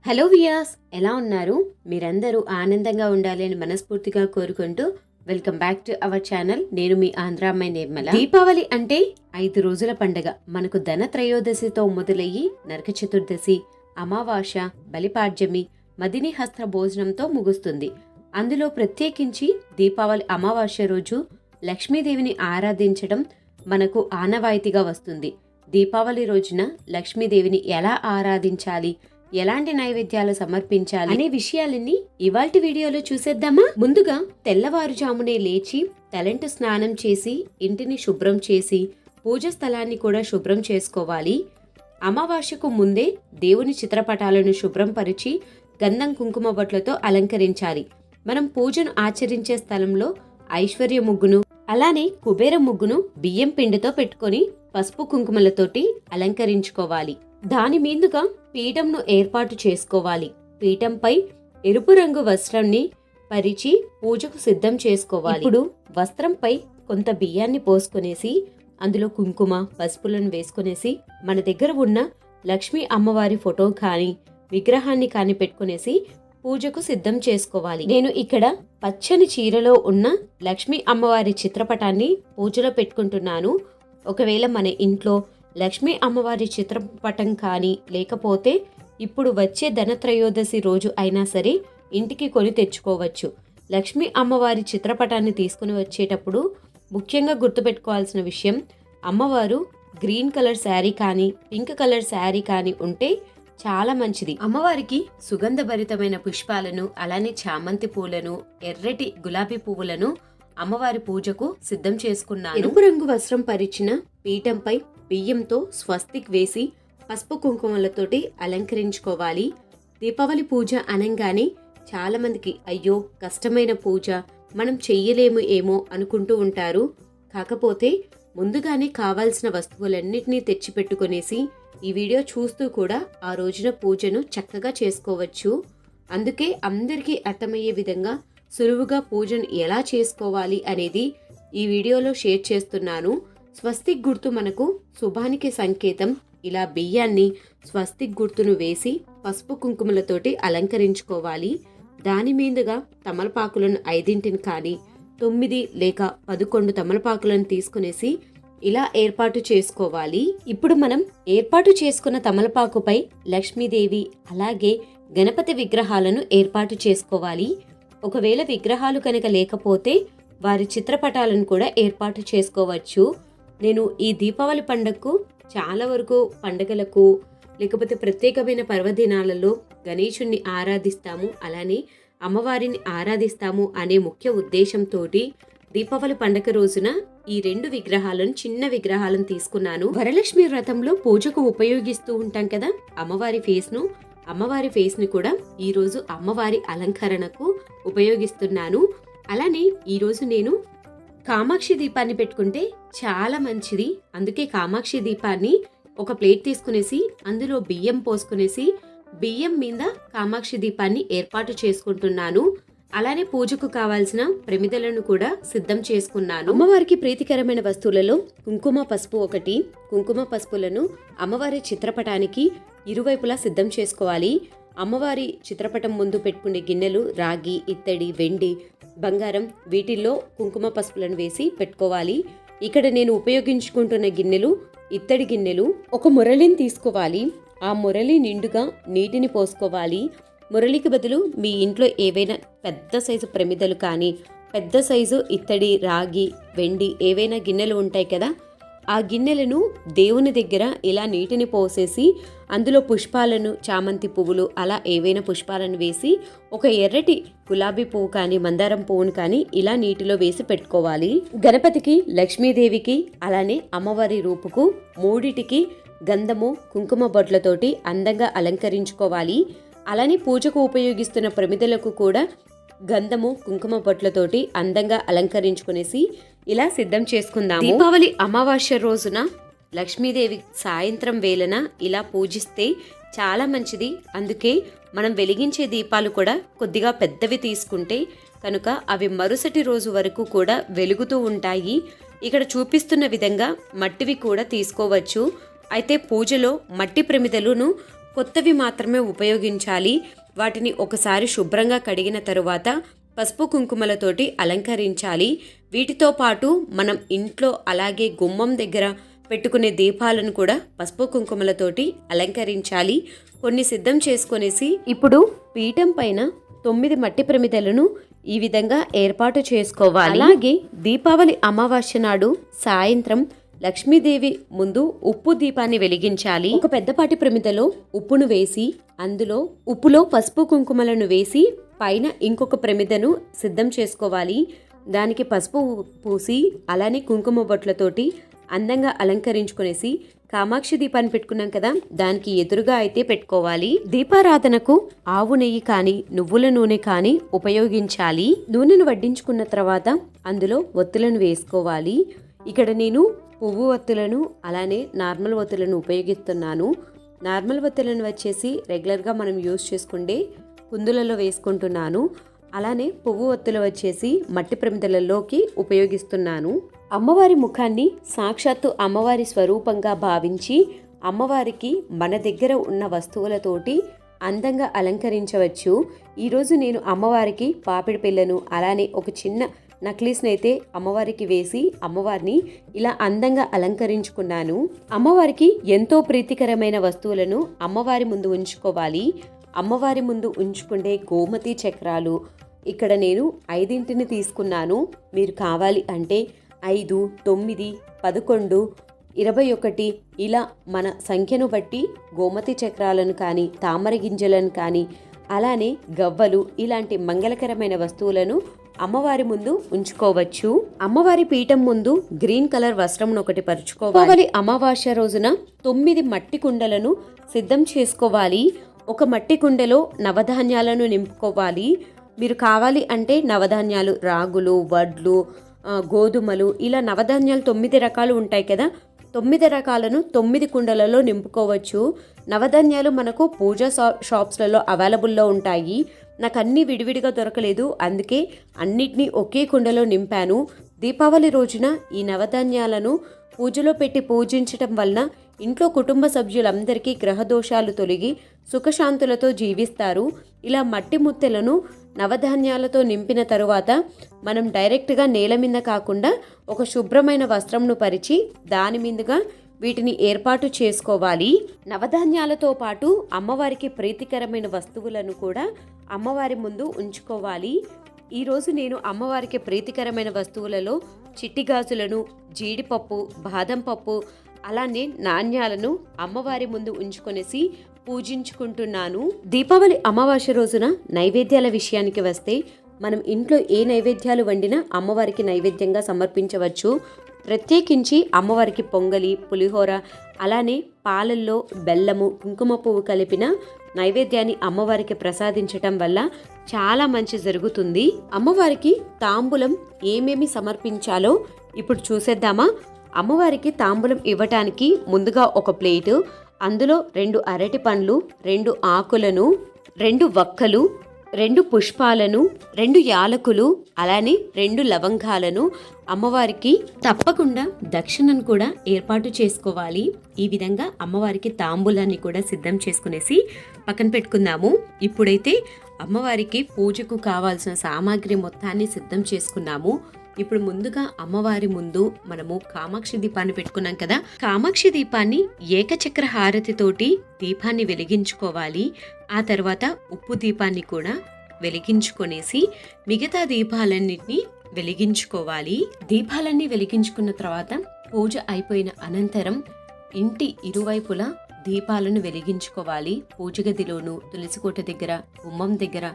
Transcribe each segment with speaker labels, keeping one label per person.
Speaker 1: Hello వియాస్, ఎలా ఉన్నారు? మీరందరూ ఆనందంగా ఉండాలి అని మనస్ఫూర్తిగా కోరుకుంటూ welcome back to our channel. నేను మీ ఆంధ్రామ్మాయి నిర్మల. దీపావళి అంటే 5 రోజుల పండగ. మనకు ధన త్రయోదశితో మొదలయ్యి నరక చతుర్దశి, అమావాస్య, బలిపాడ్యమి, మదిని హస్త్ర భోజనంతో ముగుస్తుంది. అందులో ప్రత్యేకించి దీపావళి అమావాస్య రోజు లక్ష్మీదేవిని ఆరాధించడం మనకు ఆనవాయితీగా వస్తుంది. దీపావళి రోజున లక్ష్మీదేవిని ఎలా ఆరాధించాలి, ఎలాంటి నైవేద్యాలు సమర్పించాలి అనే విషయాలన్నీ ఇవాల్టి వీడియోలో చూసేద్దామా? ముందుగా తెల్లవారుజామునే లేచి తలంటు స్నానం చేసి ఇంటిని శుభ్రం చేసి పూజ స్థలాన్ని కూడా శుభ్రం చేసుకోవాలి. అమావాస్యకు ముందే దేవుని చిత్రపటాలను శుభ్రం పరిచి గంధం కుంకుమ బొట్లతో అలంకరించాలి. మనం పూజను ఆచరించే స్థలంలో ఐశ్వర్య ముగ్గును, అలానే కుబేర ముగ్గును బియ్యం పిండితో పెట్టుకొని పసుపు కుంకుమలతోటి అలంకరించుకోవాలి. దాని మీదుగా పీఠంను ఏర్పాటు చేసుకోవాలి. పీఠంపై ఎరుపు రంగు వస్త్రాన్ని పరిచి పూజకు సిద్ధం చేసుకోవాలి. ఇప్పుడు వస్త్రంపై కొంత బియ్యాన్ని పోసుకొనేసి అందులో కుంకుమ, పసుపులను వేసుకునేసి మన దగ్గర ఉన్న లక్ష్మీ అమ్మవారి ఫోటో కానీ విగ్రహాన్ని కానీ పెట్టుకునేసి పూజకు సిద్ధం చేసుకోవాలి. నేను ఇక్కడ పచ్చని చీరలో ఉన్న లక్ష్మీ అమ్మవారి చిత్రపటాన్ని పూజలో పెట్టుకుంటున్నాను. ఒకవేళ మన ఇంట్లో లక్ష్మీ అమ్మవారి చిత్రపటం కానీ లేకపోతే ఇప్పుడు వచ్చే ధనత్రయోదశి రోజు అయినా సరే ఇంటికి కొని తెచ్చుకోవచ్చు. లక్ష్మీ అమ్మవారి చిత్రపటాన్ని తీసుకుని వచ్చేటప్పుడు ముఖ్యంగా గుర్తుపెట్టుకోవాల్సిన విషయం, అమ్మవారు గ్రీన్ కలర్ శారీ కానీ పింక్ కలర్ శారీ కానీ ఉంటే చాలా మంచిది. అమ్మవారికి సుగంధభరితమైన పుష్పాలను, అలానే చామంతి పూలను, ఎర్రటి గులాబీ పువ్వులను అమ్మవారి పూజకు సిద్ధం చేసుకున్నాను. ఎరుపు రంగు వస్త్రం పరిచిన పీఠంపై బియ్యంతో స్వస్తిక్ వేసి పసుపు కుంకుమలతోటి అలంకరించుకోవాలి. దీపావళి పూజ అనంగానే చాలా మందికి అయ్యో కష్టమైన పూజ, మనం చెయ్యలేము ఏమో అనుకుంటూ ఉంటారు. కాకపోతే ముందుగానే కావాల్సిన వస్తువులన్నిటినీ తెచ్చిపెట్టుకునేసి ఈ వీడియో చూస్తూ కూడా ఆ రోజున పూజను చక్కగా చేసుకోవచ్చు. అందుకే అందరికీ అర్థమయ్యే విధంగా సులువుగా పూజను ఎలా చేసుకోవాలి అనేది ఈ వీడియోలో షేర్ చేస్తున్నాను. స్వస్తిక్ గుర్తు మనకు శుభానికి సంకేతం. ఇలా బియ్యాన్ని స్వస్తిక్ గుర్తును వేసి పసుపు కుంకుమలతోటి అలంకరించుకోవాలి. దాని మీదుగా తమలపాకులను 5 కానీ 9 లేక 11 తమలపాకులను తీసుకునేసి ఇలా ఏర్పాటు చేసుకోవాలి. ఇప్పుడు మనం ఏర్పాటు చేసుకున్న తమలపాకుపై లక్ష్మీదేవి అలాగే గణపతి విగ్రహాలను ఏర్పాటు చేసుకోవాలి. ఒకవేళ విగ్రహాలు కనుక లేకపోతే వారి చిత్రపటాలను కూడా ఏర్పాటు చేసుకోవచ్చు. నేను ఈ దీపావళి పండుగకు చాలా వరకు పండుగలకు లేకపోతే ప్రత్యేకమైన పర్వదినాలలో గణేశుణ్ణి ఆరాధిస్తాము, అలానే అమ్మవారిని ఆరాధిస్తాము అనే ముఖ్య ఉద్దేశంతో దీపావళి పండుగ రోజున ఈ 2 విగ్రహాలను, చిన్న విగ్రహాలను తీసుకున్నాను. వరలక్ష్మి వ్రతంలో పూజకు ఉపయోగిస్తూ ఉంటాం కదా అమ్మవారి ఫేస్ ని కూడా ఈ రోజు అమ్మవారి అలంకరణకు ఉపయోగిస్తున్నాను. అలానే ఈ రోజు నేను కామాక్షి దీపాన్ని పెట్టుకుంటే చాలా మంచిది. అందుకే కామాక్షి దీపాన్ని ఒక ప్లేట్ తీసుకునేసి అందులో బియ్యం పోసుకునేసి బియ్యం మీద కామాక్షి దీపాన్ని ఏర్పాటు చేసుకుంటున్నాను. అలానే పూజకు కావాల్సిన ప్రమిదలను కూడా సిద్ధం చేసుకున్నాను. అమ్మవారికి ప్రీతికరమైన వస్తువులలో కుంకుమ పసుపు ఒకటి. కుంకుమ పసుపులను అమ్మవారి చిత్రపటానికి ఇరువైపులా సిద్ధం చేసుకోవాలి. అమ్మవారి చిత్రపటం ముందు పెట్టుకునే గిన్నెలు రాగి, ఇత్తడి, వెండి, బంగారం వీటిల్లో కుంకుమ పసుపులను వేసి పెట్టుకోవాలి. ఇక్కడ నేను ఉపయోగించుకుంటున్న గిన్నెలు ఇత్తడి గిన్నెలు. ఒక మురళిని తీసుకోవాలి. ఆ మురళి నిండుగా నీటిని పోసుకోవాలి. మురళికి బదులు మీ ఇంట్లో ఏవైనా పెద్ద సైజు ప్రమిదలు కానీ పెద్ద సైజు ఇత్తడి, రాగి, వెండి ఏవైనా గిన్నెలు ఉంటాయి కదా, ఆ గిన్నెలను దేవుని దగ్గర ఇలా నీటిని పోసేసి అందులో పుష్పాలను, చామంతి పువ్వులు అలా ఏవైనా పుష్పాలను వేసి ఒక ఎర్రటి గులాబీ పువ్వు కానీ మందారం పువ్వును కానీ ఇలా నీటిలో వేసి పెట్టుకోవాలి. గణపతికి, లక్ష్మీదేవికి అలానే అమ్మవారి రూపుకు మూడిటికి గంధము, కుంకుమ బొట్లతోటి అందంగా అలంకరించుకోవాలి. అలానే పూజకు ఉపయోగిస్తున్న ప్రమిదలకు కూడా గంధము, కుంకుమ బొట్లతోటి అందంగా అలంకరించుకునేసి ఇలా సిద్ధం చేసుకుందాము. దీపావళి అమావాస్య రోజున లక్ష్మీదేవి సాయంత్రం వేళన ఇలా పూజిస్తే చాలా మంచిది. అందుకే మనం వెలిగించే దీపాలు కూడా కొద్దిగా పెద్దవి తీసుకుంటే కనుక అవి మరుసటి రోజు వరకు కూడా వెలుగుతూ ఉంటాయి. ఇక్కడ చూపిస్తున్న విధంగా మట్టివి కూడా తీసుకోవచ్చు. అయితే పూజలో మట్టి ప్రమిదలను కొత్తవి మాత్రమే ఉపయోగించాలి. వాటిని ఒకసారి శుభ్రంగా కడిగిన తరువాత పసుపు కుంకుమలతోటి అలంకరించాలి. వీటితో పాటు మనం ఇంట్లో అలాగే గుమ్మం దగ్గర పెట్టుకునే దీపాలను కూడా పసుపు కుంకుమలతోటి అలంకరించాలి. కొన్ని సిద్ధం చేసుకొనేసి ఇప్పుడు పీఠం పైన 9 మట్టి ప్రమిదలను ఈ విధంగా ఏర్పాటు చేసుకోవాలి. అలాగే దీపావళి అమావాస్య నాడు సాయంత్రం లక్ష్మీదేవి ముందు ఉప్పు దీపాన్ని వెలిగించాలి. ఒక పెద్దపాటి ప్రమిదలో ఉప్పును వేసి అందులో ఉప్పులో పసుపు కుంకుమలను వేసి పైన ఇంకొక ప్రమిదను సిద్ధం చేసుకోవాలి. దానికి పసుపు పూసి అలానే కుంకుమ బొట్లతోటి అందంగా అలంకరించుకునేసి కామాక్షి దీపాన్ని పెట్టుకున్నాం కదా, దానికి ఎదురుగా అయితే పెట్టుకోవాలి. దీపారాధనకు ఆవు నెయ్యి కానీ నువ్వుల నూనె కానీ ఉపయోగించాలి. నూనెను వడ్డించుకున్న తర్వాత అందులో ఒత్తులను వేసుకోవాలి. ఇక్కడ నేను పువ్వు ఒత్తులను అలానే నార్మల్ ఒత్తులను ఉపయోగిస్తున్నాను. నార్మల్ ఒత్తులను వచ్చేసి రెగ్యులర్గా మనం యూజ్ చేసుకుంటే కుందులలో వేసుకుంటున్నాను. అలానే పువ్వు ఒత్తులు వచ్చేసి మట్టి ప్రమిదలలోకి ఉపయోగిస్తున్నాను. అమ్మవారి ముఖాన్ని సాక్షాత్తు అమ్మవారి స్వరూపంగా భావించి అమ్మవారికి మన దగ్గర ఉన్న వస్తువులతోటి అందంగా అలంకరించవచ్చు. ఈరోజు నేను అమ్మవారికి పాపిడి పిల్లను అలానే ఒక చిన్న నక్లీస్ని అయితే అమ్మవారికి వేసి అమ్మవారిని ఇలా అందంగా అలంకరించుకున్నాను. అమ్మవారికి ఎంతో ప్రీతికరమైన వస్తువులను అమ్మవారి ముందు ఉంచుకోవాలి. అమ్మవారి ముందు ఉంచుకుంటే గోమతి చక్రాలు ఇక్కడ నేను 5 తీసుకున్నాను. మీరు కావాలి అంటే 5, 9, 11, 21 ఇలా మన సంఖ్యను బట్టి గోమతి చక్రాలను కానీ తామర గింజలను కానీ అలానే గవ్వలు ఇలాంటి మంగళకరమైన వస్తువులను అమ్మవారి ముందు ఉంచుకోవచ్చు. అమ్మవారి పీఠం ముందు గ్రీన్ కలర్ వస్త్రంను ఒకటి పరుచుకోవాలి. అమావాస్య రోజున 9 మట్టి కుండలను సిద్ధం చేసుకోవాలి. ఒక మట్టి కుండలో నవధాన్యాలను నింపుకోవాలి. మీరు కావాలి అంటే నవధాన్యాలు రాగులు, వడ్లు, గోధుమలు ఇలా నవధాన్యాలు 9 రకాలు ఉంటాయి కదా, 9 రకాలను 9 కుండలలో నింపుకోవచ్చు. నవధాన్యాలు మనకు పూజా షాప్స్లలో అవైలబుల్లో ఉంటాయి. నాకు అన్నీ విడివిడిగా దొరకలేదు, అందుకే అన్నిటినీ ఒకే కుండలో నింపాను. దీపావళి రోజున ఈ నవధాన్యాలను పూజలో పెట్టి పూజించటం వలన ఇంట్లో కుటుంబ సభ్యులందరికీ గ్రహదోషాలు తొలగి సుఖశాంతులతో జీవిస్తారు. ఇలా మట్టి ముత్తెలను నవధాన్యాలతో నింపిన తరువాత మనం డైరెక్ట్గా నేల మీద కాకుండా ఒక శుభ్రమైన వస్త్రంను పరిచి దాని మీదుగా వీటిని ఏర్పాటు చేసుకోవాలి. నవధాన్యాలతో పాటు అమ్మవారికి ప్రీతికరమైన వస్తువులను కూడా అమ్మవారి ముందు ఉంచుకోవాలి. ఈరోజు నేను అమ్మవారికి ప్రీతికరమైన వస్తువులలో చిట్టి గాజులను, జీడిపప్పు, బాదం పప్పు అలానే నాణ్యాలను అమ్మవారి ముందు ఉంచుకొనేసి పూజించుకుంటున్నాను. దీపావళి అమావాస్య రోజున నైవేద్యాల విషయానికి వస్తే మనం ఇంట్లో ఏ నైవేద్యాలు వండినా అమ్మవారికి నైవేద్యంగా సమర్పించవచ్చు. ప్రత్యేకించి అమ్మవారికి పొంగలి, పులిహోర అలానే పాలల్లో బెల్లము, కుంకుమ పువ్వు కలిపిన నైవేద్యాన్ని అమ్మవారికి ప్రసాదించటం వల్ల చాలా మంచి జరుగుతుంది. అమ్మవారికి తాంబూలం ఏమేమి సమర్పించాలో ఇప్పుడు చూసేద్దామా. అమ్మవారికి తాంబూలం ఇవ్వటానికి ముందుగా ఒక ప్లేటు, అందులో 2 అరటి పండ్లు, 2 ఆకులను, 2 వక్కలు, 2 పుష్పాలను, 2 యాలకులు అలానే 2 లవంగాలను అమ్మవారికి తప్పకుండా దక్షిణను కూడా ఏర్పాటు చేసుకోవాలి. ఈ విధంగా అమ్మవారికి తాంబూలాన్ని కూడా సిద్ధం చేసుకునేసి పక్కన పెట్టుకుందాము. ఇప్పుడైతే అమ్మవారికి పూజకు కావాల్సిన సామాగ్రి మొత్తాన్ని సిద్ధం చేసుకున్నాము. ఇప్పుడు ముందుగా అమ్మవారి ముందు మనము కామాక్షి దీపాన్ని పెట్టుకున్నాం కదా, కామాక్షి దీపాన్ని ఏకచక్ర హారతితోటి దీపాన్ని వెలిగించుకోవాలి. ఆ తర్వాత ఉప్పు దీపాన్ని కూడా వెలిగించుకొనేసి మిగతా దీపాలన్నిటినీ వెలిగించుకోవాలి. దీపాలన్నీ వెలిగించుకున్న తర్వాత పూజ అయిపోయిన అనంతరం ఇంటి ఇరువైపులా దీపాలను వెలిగించుకోవాలి. పూజ గదిలోను, తులసికోట దగ్గర, గుమ్మం దగ్గర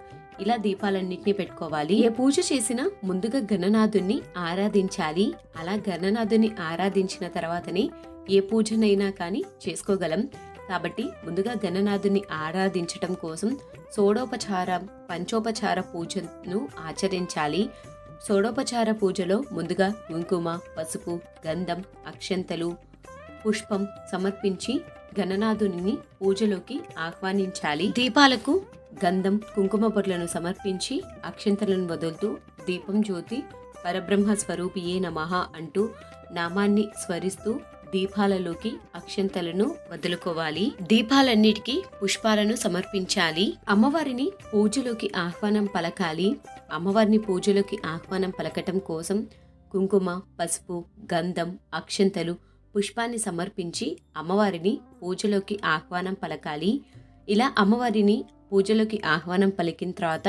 Speaker 1: ఇలా దీపాలన్నింటినీ పెట్టుకోవాలి. ఏ పూజ చేసినా ముందుగా గణనాథుని ఆరాధించాలి. అలా గణనాథుని ఆరాధించిన తర్వాతనే ఏ పూజనైనా కానీ చేసుకోగలం. కాబట్టి ముందుగా గణనాథుని ఆరాధించటం కోసం షోడోపచార, పంచోపచార పూజను ఆచరించాలి. షోడోపచార పూజలో ముందుగా కుంకుమ, పసుపు, గంధం, అక్షంతలు, పుష్పం సమర్పించి గణనాథుని పూజలోకి ఆహ్వానించాలి. దీపాలకు గంధం, కుంకుమ పొట్లను సమర్పించి అక్షంతలను వదులుతూ దీపం జ్యోతి పరబ్రహ్మ స్వరూపియే నమః అంటూ నామాన్ని స్మరిస్తూ దీపాలలోకి అక్షంతలను వదులుకోవాలి. దీపాలన్నిటికీ పుష్పాలను సమర్పించాలి. అమ్మవారిని పూజలోకి ఆహ్వానం పలకాలి. అమ్మవారిని పూజలోకి ఆహ్వానం పలకటం కోసం కుంకుమ, పసుపు, గంధం, అక్షంతలు, పుష్పాన్ని సమర్పించి అమ్మవారిని పూజలోకి ఆహ్వానం పలకాలి. ఇలా అమ్మవారిని పూజలోకి ఆహ్వానం పలికిన తర్వాత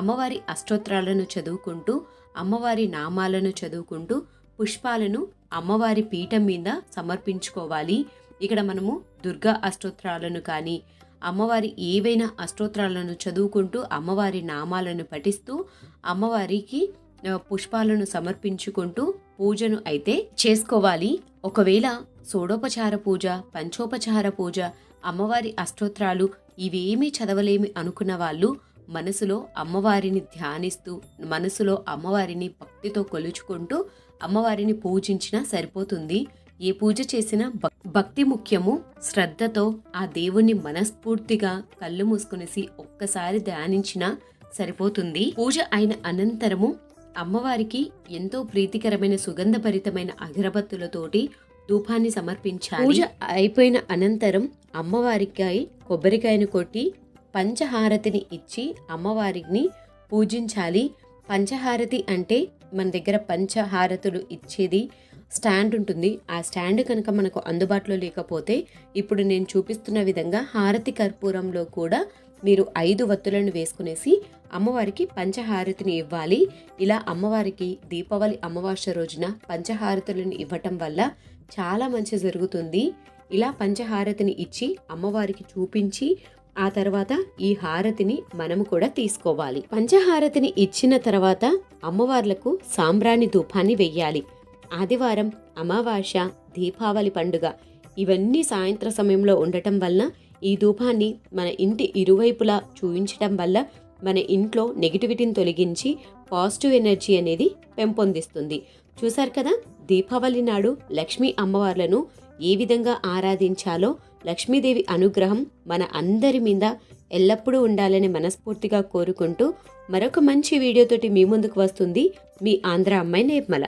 Speaker 1: అమ్మవారి అష్టోత్తరాలను చదువుకుంటూ, అమ్మవారి నామాలను చదువుకుంటూ పుష్పాలను అమ్మవారి పీఠం మీద సమర్పించుకోవాలి. ఇక్కడ మనము దుర్గా అష్టోత్తరాలను కానీ అమ్మవారి ఏవైనా అష్టోత్తరాలను చదువుకుంటూ అమ్మవారి నామాలను పఠిస్తూ అమ్మవారికి పుష్పాలను సమర్పించుకుంటూ పూజను అయితే చేసుకోవాలి. ఒకవేళ షోడోపచార పూజ, పంచోపచార పూజ, అమ్మవారి అష్టోత్తరాలు ఇవేమీ చదవలేమి అనుకున్న వాళ్ళు మనసులో అమ్మవారిని ధ్యానిస్తూ, మనసులో అమ్మవారిని భక్తితో కొలుచుకుంటూ అమ్మవారిని పూజించినా సరిపోతుంది. ఏ పూజ చేసినా భక్తి ముఖ్యము. శ్రద్ధతో ఆ దేవుణ్ణి మనస్ఫూర్తిగా కళ్ళు మూసుకునేసి ఒక్కసారి ధ్యానించినా సరిపోతుంది. పూజ అయిన అనంతరము అమ్మవారికి ఎంతో ప్రీతికరమైన సుగంధభరితమైన అగరబత్తులతోటి ధూపాన్ని సమర్పించాలి. పూజ అయిపోయిన అనంతరం అమ్మవారికి కొబ్బరికాయను కొట్టి పంచహారతిని ఇచ్చి అమ్మవారిని పూజించాలి. పంచహారతి అంటే మన దగ్గర పంచహారతులు ఇచ్చేది స్టాండ్ ఉంటుంది. ఆ స్టాండ్ కనుక మనకు అందుబాటులో లేకపోతే ఇప్పుడు నేను చూపిస్తున్న విధంగా హారతి కర్పూరంలో కూడా మీరు 5 వత్తులను వేసుకునేసి అమ్మవారికి పంచహారతిని ఇవ్వాలి. ఇలా అమ్మవారికి దీపావళి అమావాస్య రోజున పంచహారతులను ఇవ్వటం వల్ల చాలా మంచి జరుగుతుంది. ఇలా పంచహారతిని ఇచ్చి అమ్మవారికి చూపించి ఆ తర్వాత ఈ హారతిని మనము కూడా తీసుకోవాలి. పంచహారతిని ఇచ్చిన తర్వాత అమ్మవార్లకు సాంబ్రాణి ధూపాన్ని వెయ్యాలి. ఆదివారం, అమావాస్య, దీపావళి పండుగ ఇవన్నీ సాయంత్ర సమయంలో ఉండటం వలన ఈ ధూపాన్ని మన ఇంటి ఇరువైపులా చూయించటం వల్ల మన ఇంట్లో నెగిటివిటీని తొలగించి పాజిటివ్ ఎనర్జీ అనేది పెంపొందిస్తుంది. చూశారు కదా, దీపావళి నాడు లక్ష్మీ అమ్మవార్లను ఏ విధంగా ఆరాధించాలో, లక్ష్మీదేవి అనుగ్రహం మన అందరి మీద ఎల్లప్పుడూ ఉండాలని మనస్ఫూర్తిగా కోరుకుంటూ మరొక మంచి వీడియోతోటి మీ ముందుకు వస్తుంది మీ ఆంధ్ర అమ్మాయి నిర్మల.